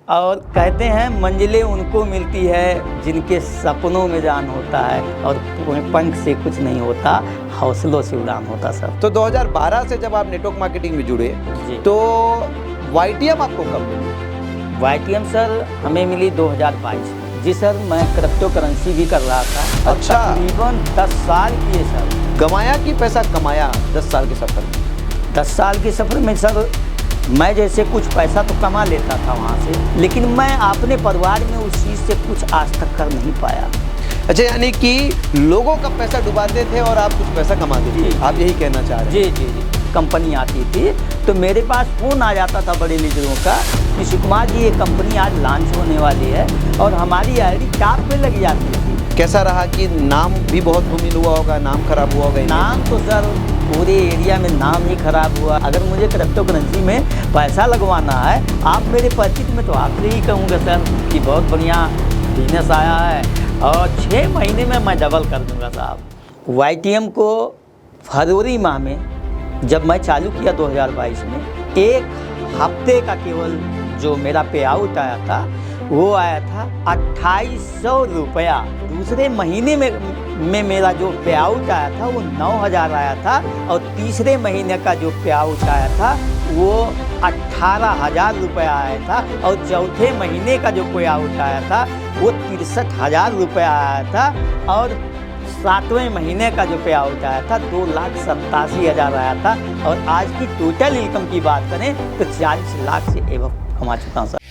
और कहते हैं मंजिलें उनको मिलती है जिनके सपनों में जान होता है, और पंख से कुछ नहीं होता, हौसलों से उड़ान होता सर। तो 2012 से जब आप नेटवर्क मार्केटिंग में जुड़े जी। तो YTM आपको कब मिली? YTM सर हमें मिली 2022 में। जी सर, मैं क्रिप्टो करेंसी भी कर रहा था। अच्छा। तकरीबन 10 साल किए सर। कमाया कि पैसा कमाया 10 साल के सफर में? 10 साल के सफ़र में सर मैं जैसे कुछ पैसा तो कमा लेता था वहाँ से, लेकिन मैं अपने परिवार में उस चीज़ से कुछ आज तक कर नहीं पाया। अच्छा, यानी कि लोगों का पैसा डुबाते थे और आप कुछ पैसा कमाते थे, आप यही कहना चाह रहे हैं? जी। कंपनी आती थी तो मेरे पास फ़ोन आ जाता था बड़े लीडरों का कि सुकुमार जी ये कंपनी आज लॉन्च होने वाली है, और हमारी आईडी टॉप पे लग जाती थी। कैसा रहा कि नाम भी बहुत धूमिल हुआ होगा, नाम खराब हुआ होगा? नाम तो सर पूरे एरिया में नाम ही खराब हुआ। अगर मुझे क्रिप्टो करेंसी में पैसा लगवाना है, आप मेरे परिचित में तो आपसे ही कहूँगा सर कि बहुत बढ़िया बिजनेस आया है, और 6 महीने में मैं डबल कर दूँगा साहब। YTM को फरवरी माह में जब मैं चालू किया 2022 में, 1 हफ्ते का केवल जो मेरा पे आउट आया था वो आया था 2800 रुपया। दूसरे महीने में मेरा जो पे आउट आया था वो 9000 आया था, और तीसरे महीने का जो पे आउट आया था वो 18000 रुपया आया था, और चौथे महीने का जो पे आउट आया था वो 63000 रुपया आया था, और 7वें महीने का जो पे आउट आया था 2,87,000 आया था, और आज की टोटल इनकम की बात करें तो 40 लाख से एवं कमा चुका हूँ सर।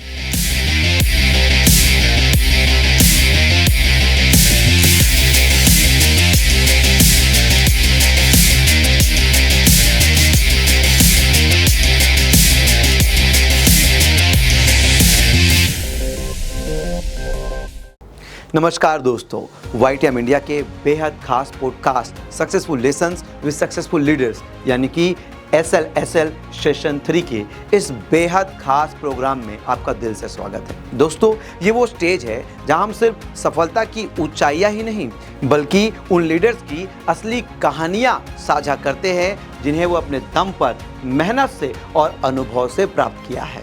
नमस्कार दोस्तों, YTM इंडिया के बेहद खास podcast successful lessons with successful leaders यानी कि SLSL सेशन 3 के इस बेहद खास प्रोग्राम में आपका दिल से स्वागत है। दोस्तों, ये वो स्टेज है जहां हम सिर्फ सफलता की ऊंचाइयां ही नहीं बल्कि उन लीडर्स की असली कहानियां साझा करते हैं जिन्हें वो अपने दम पर मेहनत से और अनुभव से प्राप्त किया है।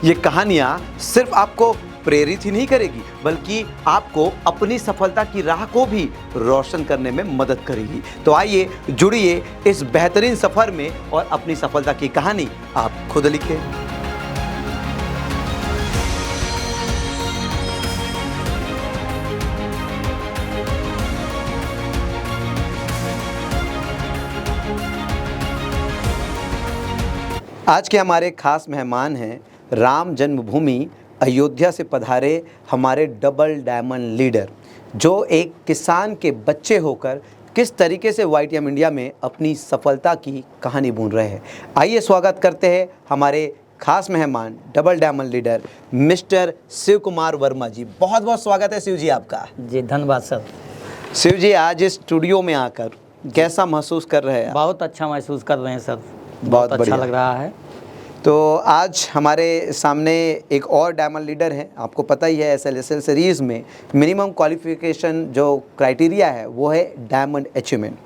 ये कहानियां सिर्फ आपको प्रेरित ही नहीं करेगी बल्कि आपको अपनी सफलता की राह को भी रोशन करने में मदद करेगी। तो आइए जुड़िए इस बेहतरीन सफर में और अपनी सफलता की कहानी आप खुद लिखें। आज के हमारे खास मेहमान हैं राम जन्मभूमि अयोध्या से पधारे हमारे डबल डायमंड लीडर, जो एक किसान के बच्चे होकर किस तरीके से YTM इंडिया में अपनी सफलता की कहानी बुन रहे हैं। आइए स्वागत करते हैं हमारे खास मेहमान double diamond leader mister Shiv Kumar Verma ji. बहुत बहुत स्वागत है शिव जी आपका। जी धन्यवाद सर। शिव जी, आज इस स्टूडियो में आकर कैसा महसूस कर रहे हैं? बहुत अच्छा महसूस कर रहे हैं सर, बहुत अच्छा लग रहा है। तो आज हमारे सामने एक और डायमंड लीडर है। आपको पता ही है SLSL सीरीज़ में मिनिमम क्वालिफिकेशन जो क्राइटेरिया है वो है डायमंड अचीवमेंट।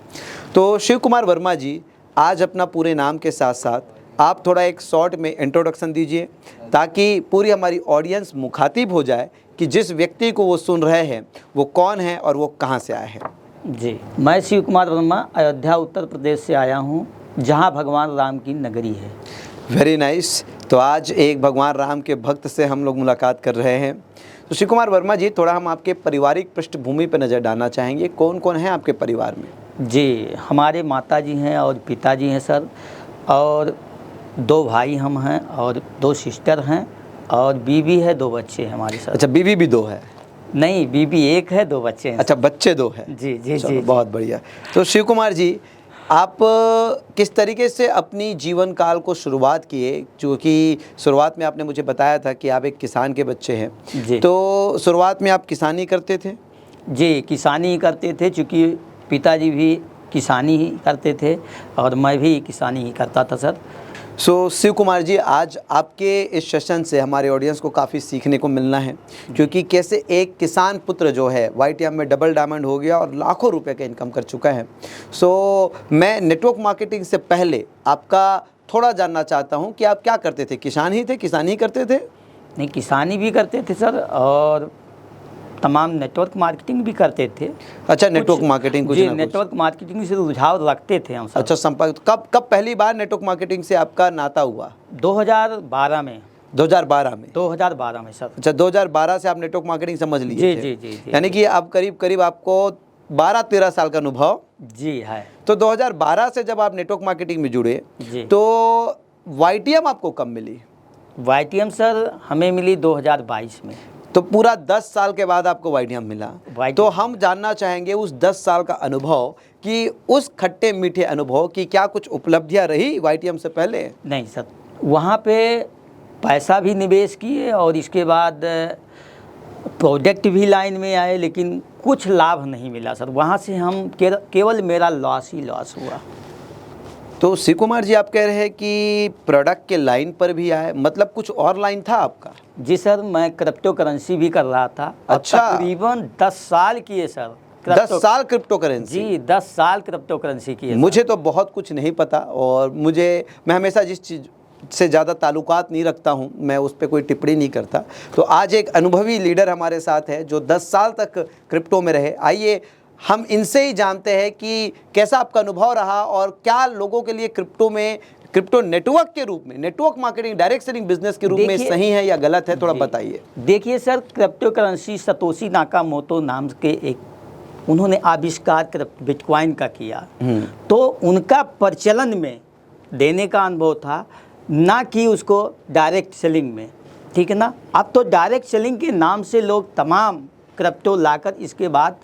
तो शिव कुमार वर्मा जी, आज अपना पूरे नाम के साथ साथ आप थोड़ा एक शॉर्ट में इंट्रोडक्शन दीजिए ताकि पूरी हमारी ऑडियंस मुखातिब हो जाए कि जिस व्यक्ति को वो सुन रहे हैं वो कौन है और वो कहाँ से आए हैं। जी, मैं शिव कुमार वर्मा अयोध्या उत्तर प्रदेश से आया हूँ, जहाँ भगवान राम की नगरी है। Very nice. तो आज एक भगवान राम के भक्त से हम लोग मुलाकात कर रहे हैं। तो शिव कुमार वर्मा जी, थोड़ा हम आपके पारिवारिक पृष्ठभूमि पर नज़र डालना चाहेंगे। कौन कौन है आपके परिवार में? जी, हमारे माता जी हैं और पिताजी हैं सर, और 2 भाई हम हैं और 2 सिस्टर हैं, और बीवी है, 2 बच्चे हैं हमारे साथ। अच्छा, बीवी भी 2 है? नहीं, बीवी 1 है, 2 बच्चे हैं। अच्छा, बच्चे 2 हैं। जी जी जी, बहुत बढ़िया। तो शिव कुमार जी, आप किस तरीके से अपनी जीवन काल को शुरुआत किए? क्योंकि शुरुआत में आपने मुझे बताया था कि आप एक किसान के बच्चे हैं जी। तो शुरुआत में आप किसानी करते थे? जी, किसानी ही करते थे, चूँकि पिताजी भी किसानी ही करते थे और मैं भी किसानी ही करता था सर। सो शिव कुमार जी, आज आपके इस सेशन से हमारे ऑडियंस को काफ़ी सीखने को मिलना है, क्योंकि कैसे एक किसान पुत्र जो है YTM में डबल डायमंड हो गया और लाखों रुपए का इनकम कर चुका है। सो मैं नेटवर्क मार्केटिंग से पहले आपका थोड़ा जानना चाहता हूं कि आप क्या करते थे? किसान ही थे, किसानी ही करते थे? नहीं, किसानी भी करते थे सर, और तमाम नेटवर्क मार्केटिंग भी करते थे। अच्छा, नेटवर्क मार्केटिंग कुछ जी, ना कुछ। नेटवर्क मार्केटिंग से रुझाव रखते थे हम सर। अच्छा, संपर्क कब पहली बार नेटवर्क मार्केटिंग से आपका नाता हुआ? 2012 में। 2012 में? 2012 में सर। अच्छा, 2012 से आप नेटवर्क मार्केटिंग समझ लिए जी थे। जी जी जी। यानी कि आप करीब आपको 12-13 साल का अनुभव। जी है। तो 2012 से जब आप नेटवर्क मार्केटिंग में जुड़े जी। तो YTM आपको कब मिली? YTM सर हमें मिली 2022 में। तो पूरा 10 साल के बाद आपको YTM मिला। तो हम जानना चाहेंगे उस 10 साल का अनुभव, कि उस खट्टे मीठे अनुभव की क्या कुछ उपलब्धियां रही YTM से पहले? नहीं सर, वहाँ पे पैसा भी निवेश किए और इसके बाद प्रोडक्ट भी लाइन में आए, लेकिन कुछ लाभ नहीं मिला सर। वहाँ से हम केवल मेरा लॉस ही लॉस हुआ। तो शिव कुमार जी, आप कह रहे हैं कि प्रोडक्ट के लाइन पर भी आए, मतलब कुछ और लाइन था आपका? जी सर, मैं क्रिप्टो करेंसी भी कर रहा था। अच्छा। तकरीबन 10 साल किए सर। 10 साल क्रिप्टो करेंसी? जी, 10 साल क्रिप्टो करेंसी किए। मुझे तो बहुत कुछ नहीं पता, और मैं हमेशा जिस चीज़ से ज़्यादा ताल्लुकात नहीं रखता हूँ, मैं उस पर कोई टिप्पणी नहीं करता। तो आज एक अनुभवी लीडर हमारे साथ है जो 10 साल तक क्रिप्टो में रहे। आइए हम इनसे ही जानते हैं कि कैसा आपका अनुभव रहा, और क्या लोगों के लिए क्रिप्टो नेटवर्क के रूप में, network marketing, direct selling business के रूप में सही है या गलत है, थोड़ा बताइए। देखिए sir, crypto currency Satoshi Nakamoto नाम के उन्होंने आविष्कार बिटकॉइन का किया। तो उनका प्रचलन में देने का अनुभव था, ना कि उसको डायरेक्ट सेलिंग में, ठीक है ना। अब तो डायरेक्ट सेलिंग के नाम से लोग तमाम क्रिप्टो लाकर इसके बाद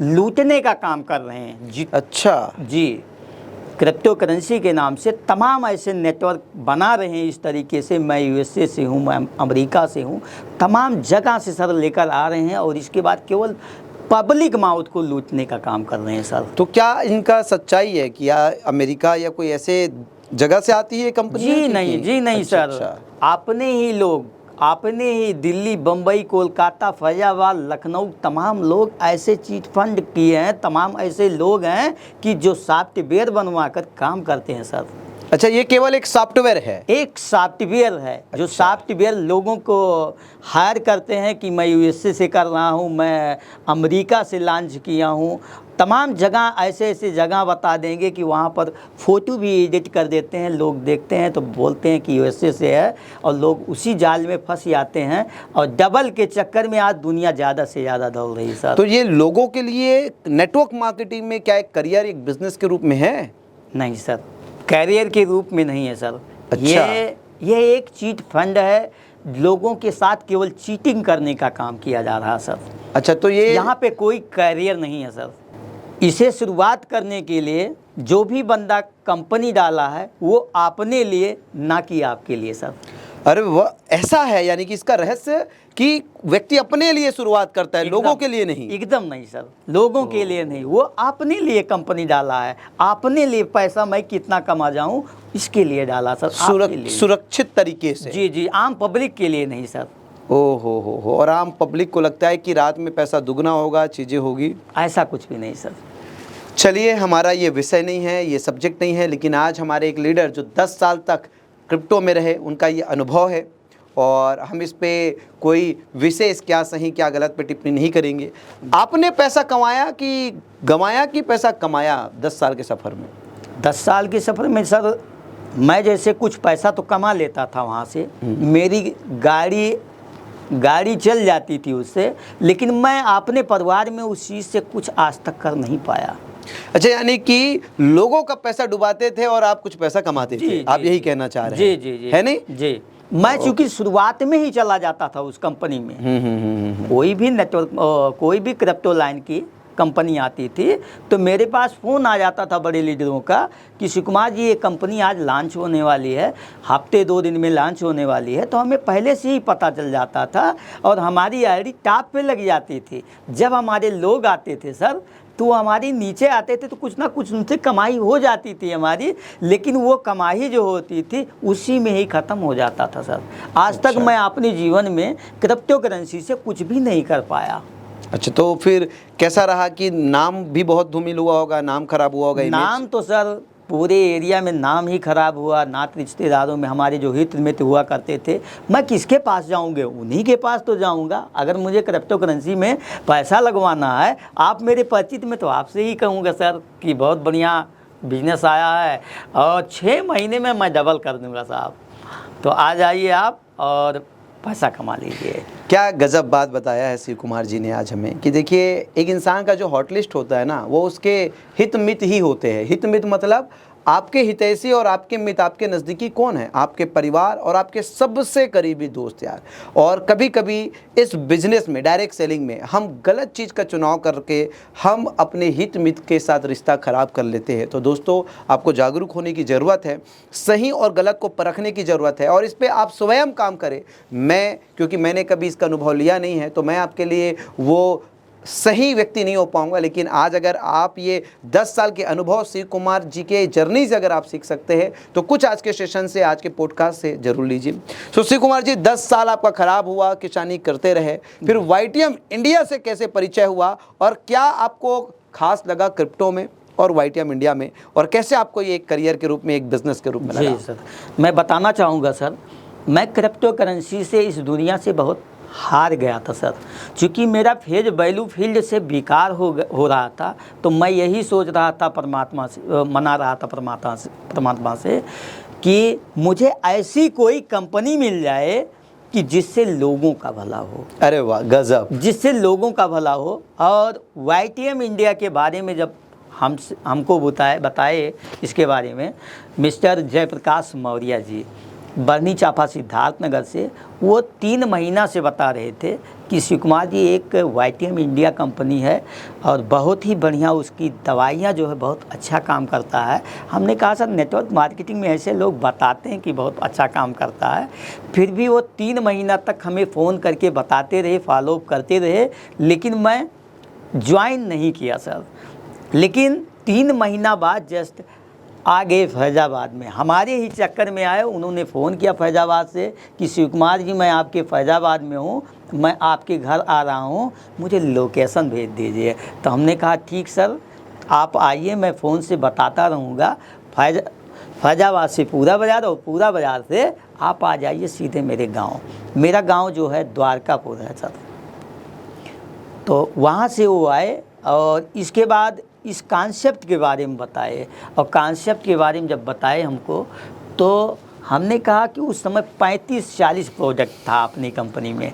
लूटने का काम कर रहे हैं जी। अच्छा जी, क्रिप्टो करेंसी के नाम से तमाम ऐसे नेटवर्क बना रहे हैं इस तरीके से। मैं USA से हूँ, मैं अमेरिका से हूँ, तमाम जगह से सर लेकर आ रहे हैं, और इसके बाद केवल पब्लिक माउथ को लूटने का काम कर रहे हैं सर। तो क्या इनका सच्चाई है कि या अमेरिका या कोई ऐसे जगह से आती है कंपनी? जी नहीं, जी नहीं अच्छा, सर। अच्छा। आपने ही लोग, आपने ही दिल्ली, बम्बई, कोलकाता, फैजाबाद, लखनऊ, तमाम लोग ऐसे चीट फंड किए हैं, तमाम ऐसे लोग हैं कि जो सॉफ्टवेयर बनवा कर काम करते हैं सर। अच्छा, ये केवल एक सॉफ्टवेयर है? एक सॉफ्टवेयर है। जो अच्छा। सॉफ्टवेयर लोगों को हायर करते हैं कि मैं USA से कर रहा हूँ, मैं अमेरिका से लॉन्च किया हूँ, तमाम जगह ऐसे ऐसे जगह बता देंगे कि वहाँ पर फ़ोटो भी एडिट कर देते हैं। लोग देखते हैं तो बोलते हैं कि USA से है, और लोग उसी जाल में फंस जाते हैं, और डबल के चक्कर में आज दुनिया ज़्यादा से ज़्यादा दौड़ रही है सर। तो ये लोगों के लिए नेटवर्क मार्केटिंग में क्या एक करियर, एक बिजनेस के रूप में है? नहीं सर, कैरियर के रूप में नहीं है सर। अच्छा। ये एक चीट फंड है, लोगों के साथ केवल चीटिंग करने का काम किया जा रहा है सर। अच्छा, तो ये यहाँ पे कोई कैरियर नहीं है सर। इसे शुरुआत करने के लिए जो भी बंदा कंपनी डाला है वो अपने लिए, ना कि आपके लिए सर। अरे वह ऐसा है, यानी कि इसका रहस्य कि व्यक्ति अपने लिए शुरुआत करता है, लोगों के लिए नहीं? एकदम नहीं सर, लोगों के लिए नहीं, वो अपने लिए कंपनी डाला है, अपने लिए। पैसा मैं कितना कमा जाऊं इसके लिए डाला सर, आपके लिए। सुरक्षित तरीके से? जी जी, आम पब्लिक के लिए नहीं सर। ओ हो। और आम पब्लिक को लगता है कि रात में पैसा दुगना होगा, चीज़ें होगी। ऐसा कुछ भी नहीं सर। चलिए, हमारा ये विषय नहीं है, ये सब्जेक्ट नहीं है, लेकिन आज हमारे एक लीडर जो 10 साल तक क्रिप्टो में रहे, उनका ये अनुभव है, और हम इस पे कोई विशेष क्या सही क्या गलत पे टिप्पणी नहीं करेंगे। आपने पैसा कमाया कि गंवाया, कि पैसा कमाया 10 साल के सफ़र में? 10 साल के सफ़र में सर, मैं जैसे कुछ पैसा तो कमा लेता था वहाँ से, मेरी गाड़ी चल जाती थी उससे, लेकिन मैं अपने परिवार में उस चीज़ से कुछ आज तक कर नहीं पाया। अच्छा, यानी कि लोगों का पैसा डुबाते थे और आप कुछ पैसा कमाते थे, आप यही कहना चाह रहे हैं? जी जी है नहीं? जी, मैं चूंकि शुरुआत में ही चला जाता था उस कंपनी में। कोई भी नेटवर्क, कोई भी क्रिप्टो लाइन की कंपनी आती थी तो मेरे पास फ़ोन आ जाता था बड़े लीडरों का कि शिव कुमार जी, ये कंपनी आज लॉन्च होने वाली है, हफ्ते 2 दिन में लॉन्च होने वाली है। तो हमें पहले से ही पता चल जाता था, और हमारी आईडी टॉप पे लग जाती थी। जब हमारे लोग आते थे सर, तो हमारी नीचे आते थे, तो कुछ ना कुछ उनसे कमाई हो जाती थी हमारी, लेकिन वो कमाई जो होती थी उसी में ही ख़त्म हो जाता था सर। आज तक मैं अपने जीवन में क्रिप्टो करेंसी से कुछ भी नहीं कर पाया। अच्छा, तो फिर कैसा रहा कि नाम भी बहुत धूमिल हुआ होगा, नाम खराब हुआ होगा? नाम तो सर पूरे एरिया में नाम ही खराब हुआ, नात रिश्तेदारों में हमारे जो हित मित्र हुआ करते थे, मैं किसके पास जाऊंगे? उन्हीं के पास तो जाऊंगा। अगर मुझे क्रिप्टो करेंसी में पैसा लगवाना है, आप मेरे परिचित में, तो आपसे ही कहूँगा सर कि बहुत बढ़िया बिजनेस आया है और 6 महीने में मैं डबल कर दूँगा साहब। तो आ जाइए आप और पैसा कमा लीजिए। क्या गजब बात बताया है शिव कुमार जी ने आज हमें कि देखिए, एक इंसान का जो हॉट लिस्ट होता है ना, वो उसके हित मित ही होते हैं। हित मित मतलब आपके हितैषी और आपके मित, आपके नज़दीकी कौन है? आपके परिवार और आपके सबसे करीबी दोस्त यार। और कभी कभी इस बिजनेस में, डायरेक्ट सेलिंग में, हम गलत चीज़ का चुनाव करके हम अपने हित मित के साथ रिश्ता ख़राब कर लेते हैं। तो दोस्तों, आपको जागरूक होने की ज़रूरत है, सही और गलत को परखने की ज़रूरत है और इस पर आप स्वयं काम करें। क्योंकि मैंने कभी इसका अनुभव लिया नहीं है, तो मैं आपके लिए वो सही व्यक्ति नहीं हो पाऊंगा। लेकिन आज अगर आप ये 10 साल के अनुभव शिव कुमार जी के जर्नी से अगर आप सीख सकते हैं, तो कुछ आज के सेशन से, आज के पॉडकास्ट से जरूर लीजिए। तो शिव कुमार जी, 10 साल आपका खराब हुआ, किसानी करते रहे, फिर YTM इंडिया से कैसे परिचय हुआ और क्या आपको खास लगा क्रिप्टो में और YTM इंडिया में, और कैसे आपको ये एक करियर के रूप में, एक बिजनेस के रूप में लगा? जी सर, मैं बताना चाहूँगा सर, मैं क्रिप्टो करेंसी से इस दुनिया से बहुत हार गया था सर। क्योंकि मेरा फेज वैल्यू फील्ड से बेकार हो रहा था, तो मैं यही सोच रहा था, परमात्मा से मना रहा था परमात्मा से कि मुझे ऐसी कोई कंपनी मिल जाए कि जिससे लोगों का भला हो। अरे वाह, गजब। जिससे लोगों का भला हो। और YTM इंडिया के बारे में जब हमको बताए इसके बारे में मिस्टर जयप्रकाश मौर्य जी, बरनी चापा सिद्धार्थनगर से, वो 3 महीना से बता रहे थे कि शिव कुमार जी, एक YTM इंडिया कंपनी है और बहुत ही बढ़िया उसकी दवाइयाँ जो है बहुत अच्छा काम करता है। हमने कहा सर, नेटवर्क मार्केटिंग में ऐसे लोग बताते हैं कि बहुत अच्छा काम करता है, फिर भी वो 3 महीना तक हमें फ़ोन करके बताते रहे, फॉलोअप करते रहे, लेकिन मैं ज्वाइन नहीं किया सर। लेकिन 3 महीना बाद जस्ट आ गए फैज़ाबाद में, हमारे ही चक्कर में आए। उन्होंने फ़ोन किया फैज़ाबाद से कि शिव कुमार जी, मैं आपके फैज़ाबाद में हूँ, मैं आपके घर आ रहा हूँ, मुझे लोकेशन भेज दीजिए। तो हमने कहा ठीक सर, आप आइए, मैं फ़ोन से बताता रहूँगा। फैज़ाबाद से पूरा बाज़ार और पूरा बाज़ार से आप आ जाइए सीधे मेरे गाँव। मेरा गाँव जो है द्वारकापुर है सर। तो वहाँ से वो आए और इसके बाद इस कॉन्सेप्ट के बारे में बताए, और कॉन्सेप्ट के बारे में जब बताए हमको, तो हमने कहा कि उस समय 35-40 प्रोडक्ट था अपनी कंपनी में।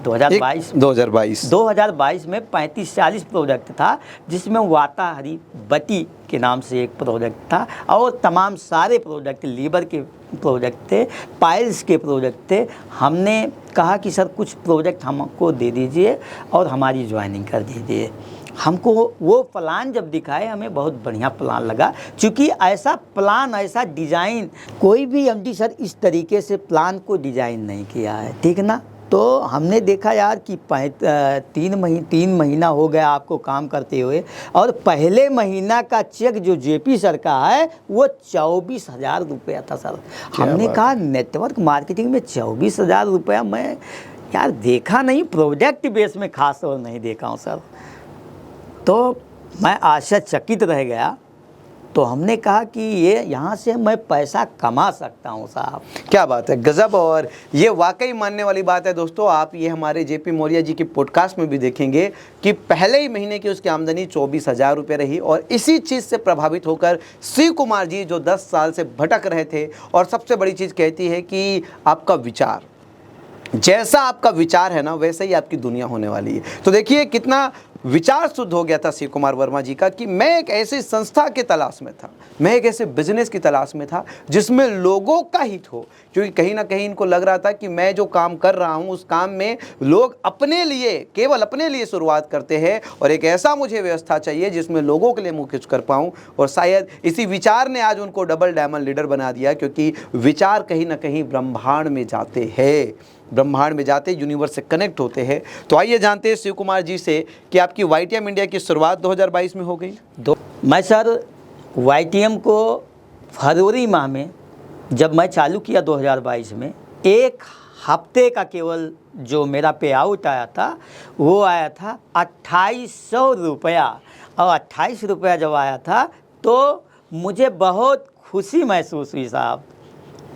2022 में 35-40 प्रोडक्ट था, जिसमें वाताहरी बटी के नाम से एक प्रोडक्ट था और तमाम सारे प्रोडक्ट, लीवर के प्रोडक्ट थे, पाइल्स के प्रोडक्ट थे। हमने कहा कि सर कुछ प्रोडक्ट हमको दे दीजिए और हमारी ज्वाइनिंग कर दीजिए। हमको वो प्लान जब दिखाए, हमें बहुत बढ़िया प्लान लगा, क्योंकि ऐसा प्लान, ऐसा डिज़ाइन कोई भी MD सर इस तरीके से प्लान को डिज़ाइन नहीं किया है, ठीक ना। तो हमने देखा यार कि 3 महीना हो गया आपको काम करते हुए, और पहले महीना का चेक जो JP सर का है वो 24,000 रुपया था सर। हमने कहा नेटवर्क मार्केटिंग में 24,000 रुपया मैं यार देखा नहीं, प्रोजेक्ट बेस में खास तौर नहीं देखा हूँ सर। तो मैं आश्चर्यचकित रह गया। तो हमने कहा कि ये यहाँ से मैं पैसा कमा सकता हूँ साहब। क्या बात है, गजब। और ये वाकई मानने वाली बात है दोस्तों। आप ये हमारे JP मौर्य जी के पॉडकास्ट में भी देखेंगे कि पहले ही महीने की उसकी आमदनी 24,000 रुपये रही। और इसी चीज़ से प्रभावित होकर शिव कुमार जी, जो 10 साल से भटक रहे थे, और सबसे बड़ी चीज़ कहती है कि आपका विचार, जैसा आपका विचार है ना, वैसे ही आपकी दुनिया होने वाली है। तो देखिए कितना विचार शुद्ध हो गया था शिव कुमार वर्मा जी का कि मैं एक ऐसी संस्था के तलाश में था, मैं एक ऐसे बिजनेस की तलाश में था जिसमें लोगों का हित हो। क्योंकि कहीं ना कहीं इनको लग रहा था कि मैं जो काम कर रहा हूं, उस काम में लोग अपने लिए, केवल अपने लिए शुरुआत करते हैं, और एक ऐसा मुझे व्यवस्था चाहिए जिसमें लोगों के लिए मुँह खिंच कर पाऊँ। और शायद इसी विचार ने आज उनको डबल डायमंड लीडर बना दिया, क्योंकि विचार कहीं ना कहीं ब्रह्मांड में जाते हैं, ब्रह्मांड में जाते, यूनिवर्स से कनेक्ट होते हैं। तो आइए जानते हैं शिव कुमार जी से कि आपकी YTM इंडिया की शुरुआत 2022 में हो गई। मैं सर YTM को फरवरी माह में जब मैं चालू किया 2022 में, 1 हफ्ते का केवल जो मेरा पे आउट आया था वो आया था 2800 रुपया। और 28 रुपया जब आया था तो मुझे बहुत खुशी महसूस हुई साहब।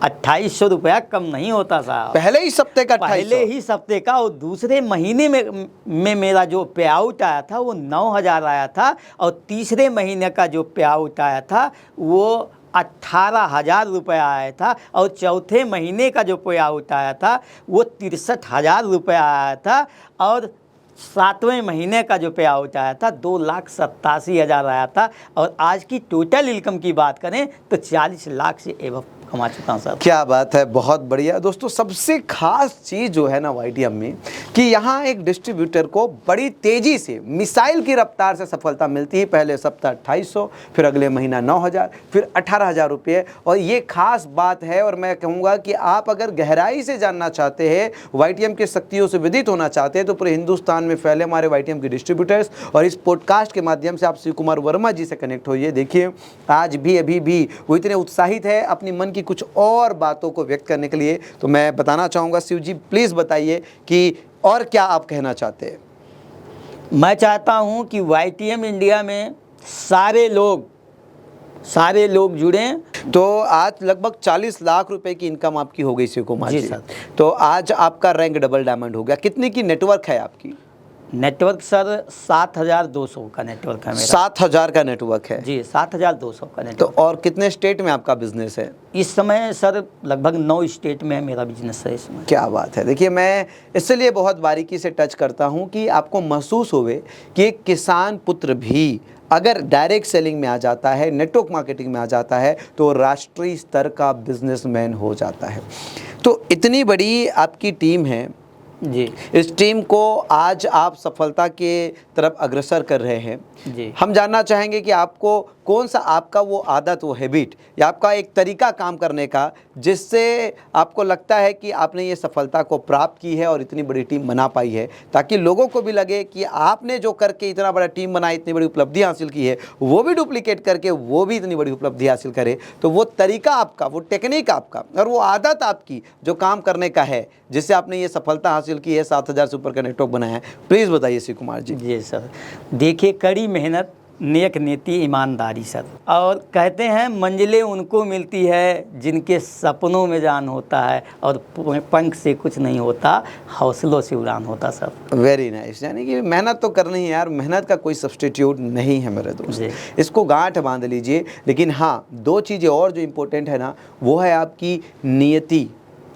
2800 रुपया कम नहीं होता साहब। पहले ही सप्ते का 2800? पहले ही सप्ते का। और दूसरे महीने में मेरा जो पे आउट आया था वो 9000 आया था, और तीसरे महीने का जो पे आउट आया था वो 18,000 रुपया आया था, और चौथे महीने का जो पे आउट आया था वो 63,000 रुपया आया था, और 7वें महीने का जो पे आउट आया था 2,87,000 आया था। और आज की टोटल इनकम की बात करें तो 40 लाख से एबव कमा चुका हूँ सर। क्या बात है, बहुत बढ़िया। दोस्तों सबसे खास चीज़ जो है ना वाईटीएम में कि यहाँ एक डिस्ट्रीब्यूटर को बड़ी तेज़ी से मिसाइल की रफ्तार से सफलता मिलती है। पहले सप्ताह 2800, फिर अगले महीना 9000, फिर 18,000 रुपये। और ये खास बात है, और मैं कहूँगा कि आप अगर गहराई से जानना चाहते हैं, वाईटीएम की शक्तियों से विदित होना चाहते हैं, तो पूरे हिंदुस्तान में फैले हमारे वाईटीएम के डिस्ट्रीब्यूटर्स, और इस पॉडकास्ट के माध्यम से आप शिव कुमार वर्मा जी से कनेक्ट होइए। देखिए आज भी अभी भी वो इतने उत्साहित है अपनी मन की कुछ और बातों को व्यक्त करने के लिए। तो मैं बताना चाहूँगा, शिव जी प्लीज़ बताइए कि और क्या आप कहना चाहते हैं। मैं चाहता हूं कि वाईटीएम इंडिया में सारे लोग जुड़ें। तो आज लगभग 40 लाख रुपए की इनकम आपकी हो गई शिव कुमार जी जी। सर। तो आज आपका रैंक डबल डायमंड हो गया। कितने की नेटवर्क है आपकी? नेटवर्क सर 7,200 का नेटवर्क है मेरा। 7,000 का नेटवर्क है जी, 7,200 का तो नेटवर्क। और कितने स्टेट में आपका बिजनेस है? इस समय सर लगभग 9 स्टेट में मेरा बिजनेस है इस समय। क्या बात है। देखिए मैं इसलिए बहुत बारीकी से टच करता हूं कि आपको महसूस होवे कि एक किसान पुत्र भी अगर डायरेक्ट सेलिंग में आ जाता है, नेटवर्क मार्केटिंग में आ जाता है, तो राष्ट्रीय स्तर का बिजनेसमैन हो जाता है। तो इतनी बड़ी आपकी टीम है जी। इस टीम को आज आप सफलता के तरफ अग्रसर कर रहे हैं जी। हम जानना चाहेंगे कि आपको कौन सा आपका वो आदत, वो हैबिट या आपका एक तरीका काम करने का जिससे आपको लगता है कि आपने ये सफलता को प्राप्त की है और इतनी बड़ी टीम बना पाई है, ताकि लोगों को भी लगे कि आपने जो करके इतना बड़ा टीम बनाई, इतनी बड़ी उपलब्धि हासिल की है, वो भी डुप्लीकेट करके वो भी इतनी बड़ी उपलब्धि हासिल करे। तो वो तरीका आपका, वो टेक्निक आपका और वो आदत आपकी जो काम करने का है, जिससे आपने ये सफलता हासिल की है, 7,000 से ऊपर का नेटवर्क बनाया है, प्लीज़ बताइए शिव कुमार जी। जी सर, देखिए कड़ी मेहनत, नेक नीति, ईमानदारी सर। और कहते हैं मंजिलें उनको मिलती है जिनके सपनों में जान होता है, और पंख से कुछ नहीं होता, हौसलों से उड़ान होता सर। Very nice. यानी कि मेहनत तो करनी है यार, मेहनत का कोई सब्स्टिट्यूट नहीं है मेरे दोस्त, इसको गांठ बांध लीजिए। लेकिन हाँ, दो चीज़ें और जो इम्पोर्टेंट है ना, वो है आपकी नियति।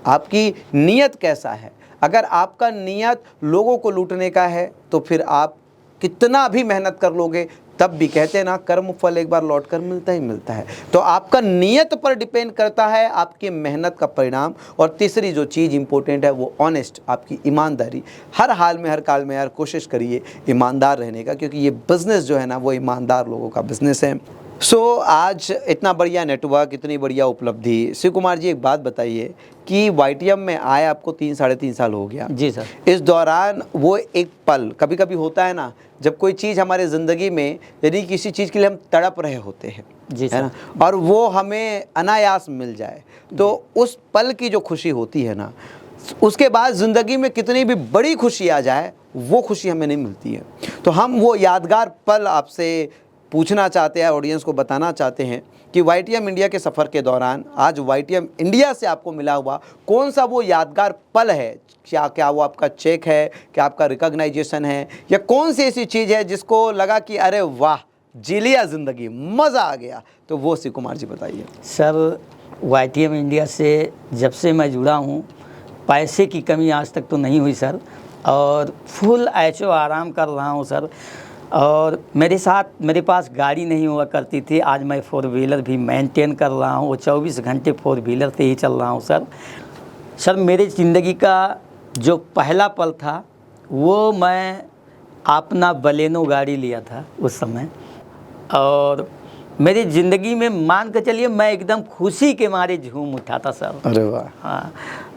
आपकी नीयत कैसा है? अगर आपका नियत लोगों को लूटने का है तो फिर आप कितना भी मेहनत कर लोगे, तब भी कहते हैं ना, कर्म फल एक बार लौट कर मिलता ही मिलता है। तो आपका नियत पर डिपेंड करता है आपकी मेहनत का परिणाम। और तीसरी जो चीज़ इंपॉर्टेंट है वो ऑनेस्ट, आपकी ईमानदारी। हर हाल में, हर काल में यार कोशिश करिए ईमानदार रहने का, क्योंकि ये बिज़नेस जो है ना वो ईमानदार लोगों का बिज़नेस है। आज इतना बढ़िया नेटवर्क, इतनी बढ़िया उपलब्धि। शिव कुमार जी एक बात बताइए कि वाईटीएम में आए आपको 3-3.5 साल हो गया। जी सर। इस दौरान वो एक पल कभी कभी होता है ना, जब कोई चीज़ हमारे ज़िंदगी में, यदि किसी चीज़ के लिए हम तड़प रहे होते हैं, जी है ना, और वो हमें अनायास मिल जाए, तो उस पल की जो खुशी होती है ना, उसके बाद ज़िंदगी में कितनी भी बड़ी खुशी आ जाए, वो खुशी हमें नहीं मिलती है। तो हम वो यादगार पल आपसे पूछना चाहते हैं, ऑडियंस को बताना चाहते हैं कि वाईटीएम इंडिया के सफ़र के दौरान आज वाईटीएम इंडिया से आपको मिला हुआ कौन सा वो यादगार पल है? क्या वो आपका चेक है, क्या आपका रिकॉग्नाइजेशन है, या कौन सी ऐसी चीज़ है जिसको लगा कि अरे वाह, जी लिया ज़िंदगी, मज़ा आ गया? तो वो शिव कुमार जी बताइए। सर, वाईटीएम इंडिया से जब से मैं जुड़ा हूँ, पैसे की कमी आज तक तो नहीं हुई सर, और फुल ऐशो आराम कर रहा हूँ सर। और मेरे पास गाड़ी नहीं हुआ करती थी, आज मैं 4 व्हीलर भी मेंटेन कर रहा हूँ, वो 24 घंटे 4 व्हीलर से ही चल रहा हूँ सर। सर, मेरी ज़िंदगी का जो पहला पल था वो मैं अपना बलेनो गाड़ी लिया था उस समय, और मेरी ज़िंदगी में मान के चलिए मैं एकदम खुशी के मारे झूम उठा था सर। अरे वाह। हाँ,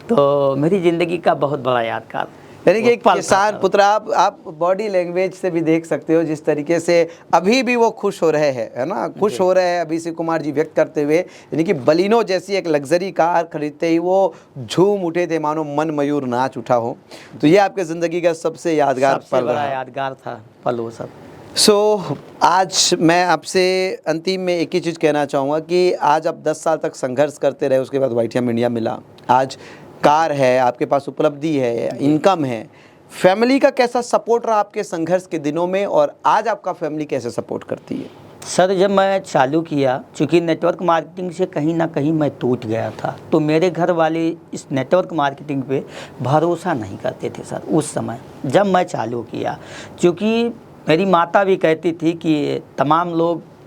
तो मेरी ज़िंदगी का बहुत बड़ा यादगार, यानी कि एक किसान पुत्र, आप बॉडी लैंग्वेज से भी देख सकते हो जिस तरीके से अभी भी वो खुश हो रहे हैं, है ना, खुश हो रहे हैं अभी शिव कुमार जी व्यक्त करते हुए। यानी कि बलिनो जैसी एक लग्जरी कार खरीदते ही वो झूम उठे थे, मानो मन मयूर नाच उठा हो। तो ये आपके ज़िंदगी का सबसे यादगार पल रहा। यादगार था पल वो सब। आज मैं आपसे अंतिम में एक ही चीज़ कहना चाहूँगा कि आज आप 10 साल तक संघर्ष करते रहे, उसके बाद YTM इंडिया मिला, आज कार है, आपके पास उपलब्धि है, इनकम है। फैमिली का कैसा सपोर्ट रहा आपके संघर्ष के दिनों में, और आज आपका फैमिली कैसे सपोर्ट करती है? सर जब मैं चालू किया, चूँकि नेटवर्क मार्केटिंग से कहीं ना कहीं मैं टूट गया था, तो मेरे घर वाले इस नेटवर्क मार्केटिंग पे भरोसा नहीं करते थे सर उस समय जब मैं चालू किया। क्योंकि मेरी माता भी कहती थी कि तमाम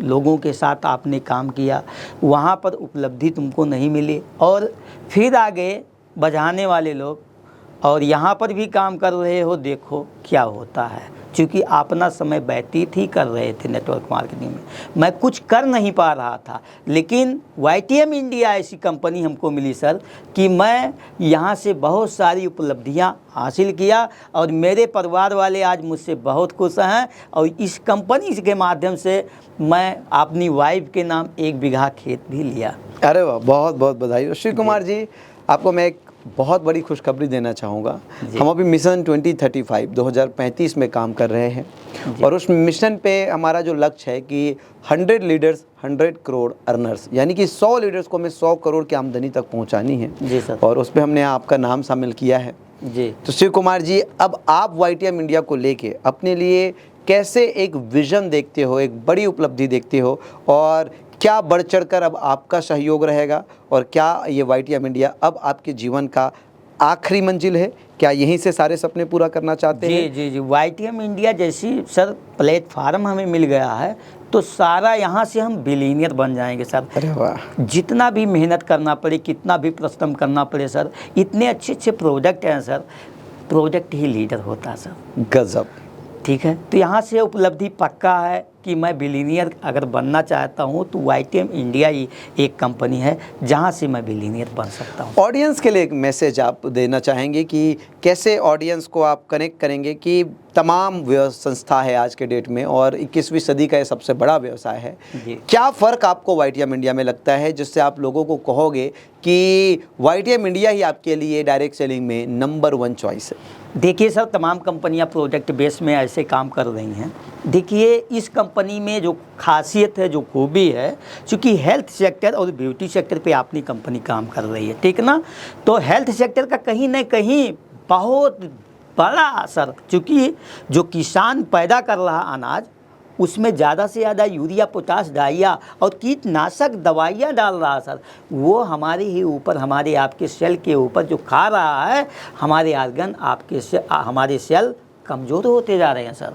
लोगों के साथ आपने काम किया, वहाँ पर उपलब्धि तुमको नहीं मिली, और फिर आगे बढ़ाने वाले लोग, और यहाँ पर भी काम कर रहे हो, देखो क्या होता है। क्योंकि अपना समय व्यतीत ही कर रहे थे नेटवर्क मार्केटिंग में, मैं कुछ कर नहीं पा रहा था। लेकिन YTM इंडिया ऐसी कंपनी हमको मिली सर कि मैं यहाँ से बहुत सारी उपलब्धियाँ हासिल किया, और मेरे परिवार वाले आज मुझसे बहुत खुश हैं। और इस कंपनी के माध्यम से मैं अपनी वाइफ के नाम 1 बीघा खेत भी लिया। अरे वाह, बहुत बहुत बधाई। श्री कुमार जी, आपको मैं एक बहुत बड़ी खुशखबरी देना चाहूँगा। हम अभी मिशन 2035 में काम कर रहे हैं, और उस मिशन पे हमारा जो लक्ष्य है कि 100 लीडर्स 100 करोड़ अर्नर्स, यानी कि 100 लीडर्स को हमें 100 करोड़ की आमदनी तक पहुँचानी है। जी सर। और उस पर हमने आपका नाम शामिल किया है। जी। तो शिव कुमार जी, अब आप YTM इंडिया को लेके अपने लिए कैसे एक विज़न देखते हो, एक बड़ी उपलब्धि देखते हो, और क्या बढ़ चढ़कर अब आपका सहयोग रहेगा, और क्या ये YTM इंडिया अब आपके जीवन का आखिरी मंजिल है? क्या यहीं से सारे सपने पूरा करना चाहते हैं? जी। YTM इंडिया जैसी सर प्लेटफार्म हमें मिल गया है, तो सारा यहाँ से हम बिलीनियर बन जाएंगे सर। अरे वाह। जितना भी मेहनत करना पड़े, कितना भी परिश्रम करना पड़े सर, इतने अच्छे प्रोडक्ट हैं सर, प्रोडक्ट ही लीडर होता है सर। गजब। ठीक है, तो यहाँ से उपलब्धि पक्का है कि मैं बिलीनियर अगर बनना चाहता हूँ तो YTM इंडिया ही एक कंपनी है जहाँ से मैं बिलीनियर बन सकता हूँ। ऑडियंस के लिए एक मैसेज आप देना चाहेंगे कि कैसे ऑडियंस को आप कनेक्ट करेंगे कि तमाम संस्था है आज के डेट में, और 21वीं सदी का ये सबसे बड़ा व्यवसाय है। क्या फ़र्क आपको YTM इंडिया में लगता है जिससे आप लोगों को कहोगे कि YTM इंडिया ही आपके लिए डायरेक्ट सेलिंग में नंबर 1 चॉइस है? देखिए सर, तमाम कंपनियां प्रोडक्ट बेस में ऐसे काम कर रही हैं। देखिए इस कंपनी में जो खासियत है, जो खूबी है, चूँकि हेल्थ सेक्टर और ब्यूटी सेक्टर पे अपनी कंपनी काम कर रही है, ठीक ना। तो हेल्थ सेक्टर का कहीं ना कहीं बहुत बड़ा असर, चूँकि जो किसान पैदा कर रहा अनाज, उसमें ज़्यादा से ज़्यादा यूरिया, पोटाश, डाइया और कीटनाशक दवाइयाँ डाल रहा सर, वो हमारे ही ऊपर, हमारे आपके सेल के ऊपर जो खा रहा है, हमारे ऑर्गन, हमारे सेल कमज़ोर होते जा रहे हैं सर।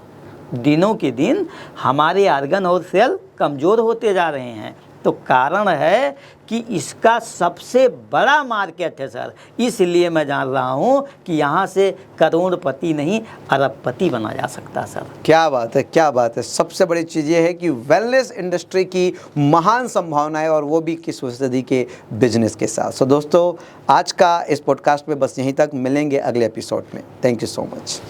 दिनों के दिन हमारे ऑर्गन और सेल कमज़ोर होते जा रहे हैं। तो कारण है कि इसका सबसे बड़ा मार्केट है सर, इसलिए मैं जान रहा हूँ कि यहाँ से करोड़पति नहीं अरबपति बना जा सकता सर। क्या बात है, क्या बात है। सबसे बड़ी चीज़ ये है कि वेलनेस इंडस्ट्री की महान संभावनाएं, और वो भी 21वीं सदी के बिजनेस के साथ। सो दोस्तों, आज का इस पॉडकास्ट में बस यहीं तक, मिलेंगे अगले एपिसोड में। Thank you so much.